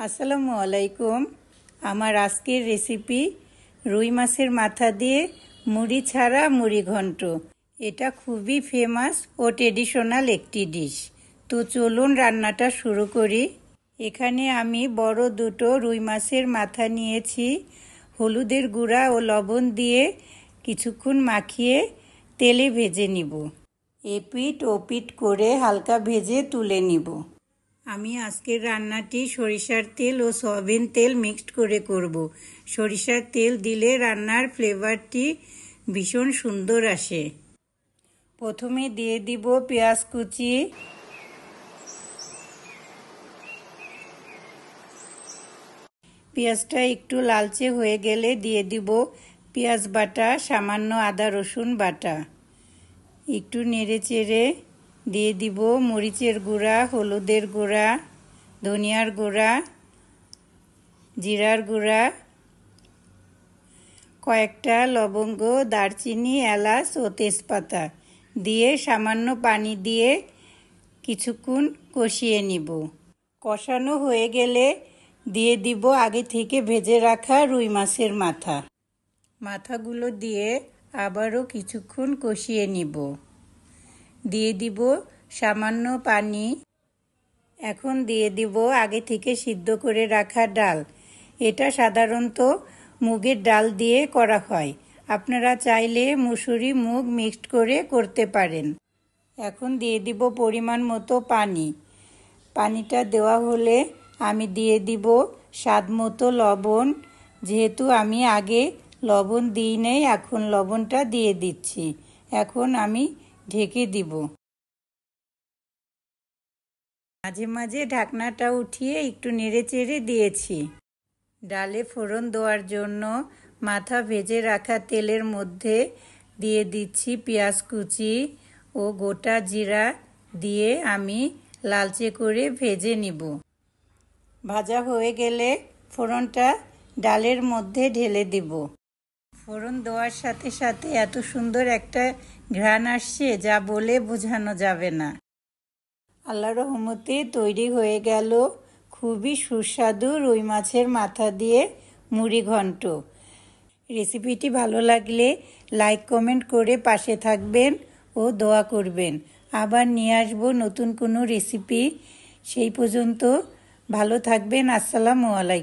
আসসালামু আলাইকুম। আমার আজকের রেসিপি রুই মাছের মাথা দিয়ে মুড়ি ছাড়া মুড়ি ঘন্ট। এটা খুবই ফেমাস ও ট্রেডিশনাল একটি ডিশ। তো চলুন রান্নাটা শুরু করি। এখানে আমি বড় দুটো রুই মাছের মাথা নিয়েছি। হলুদের গুঁড়া ও লবণ দিয়ে কিছুক্ষণ মাখিয়ে তেলে ভেজে নিব। এপিট ওপিট করে হালকা ভেজে তুলে নিব। আমি আজকের রান্নাটি সরিষার তেল ও সয়াবিন তেল মিক্সড করে করব। সরিষার তেল দিলে রান্নার ফ্লেভারটি ভীষণ সুন্দর আসে। প্রথমে দিয়ে দিব পেঁয়াজ কুচি, পেঁয়াজটা একটু লালচে হয়ে গেলে দিয়ে দিব পেঁয়াজ বাটা, সামান্য আদা রসুন বাটা। একটু নেড়ে চেড়ে দিয়ে দিব মরিচের গুঁড়া, হলুদের গুঁড়া, ধনিয়ার গুঁড়া, জিরার গুঁড়া, কয়েকটা লবঙ্গ, দারচিনি, এলাচ ও তেজপাতা দিয়ে সামান্য পানি দিয়ে কিছুক্ষণ কষিয়ে নিব। কষানো হয়ে গেলে দিয়ে দিব আগে থেকে ভেজে রাখা রুই মাছের মাথাগুলো দিয়ে আবারও কিছুক্ষণ কষিয়ে নিব। দিয়ে দিব সামান্য পানি। এখন দিয়ে দিব আগে থেকে সিদ্ধ করে রাখা ডাল। এটা সাধারণত মুগের ডাল দিয়ে করা হয়। আপনারা চাইলে মুসুরি মুগ মিক্সড করে করতে পারেন। এখন দিয়ে দিব পরিমাণ মতো পানি। পানিটা দেওয়া হলে আমি দিয়ে দিব স্বাদ মতো লবণ। যেহেতু আমি আগে লবণ দিই নাই, এখন লবণটা দিয়ে দিচ্ছি। এখন আমি ঢেকে দিব। মাঝে মাঝে ঢাকনাটা উঠিয়ে একটু নেড়ে চেড়ে দিয়েছি। ডালে ফোড়ন দেওয়ার জন্য মাথা ভেজে রাখা তেলের মধ্যে দিয়ে দিচ্ছি পেঁয়াজ কুচি ও গোটা জিরা দিয়ে আমি লালচে করে ভেজে নিব। ভাজা হয়ে গেলে ফোড়নটা ডালের মধ্যে ঢেলে দিব। ফোড়ন দেওয়ার সাথে সাথে এত সুন্দর একটা ঘ্রাণ আসছে যা বলে বোঝানো যাবে না। আল্লাহর রহমতে তৈরি হয়ে গেল খুবই সুস্বাদু রুই মাছের মাথা দিয়ে মুড়ি ঘন্ট। রেসিপিটি ভালো লাগলে লাইক কমেন্ট করে পাশে থাকবেন ও দোয়া করবেন। আবার নিয়ে আসবো নতুন কোনো রেসিপি। সেই পর্যন্ত ভালো থাকবেন। আসসালামু আলাইকুম।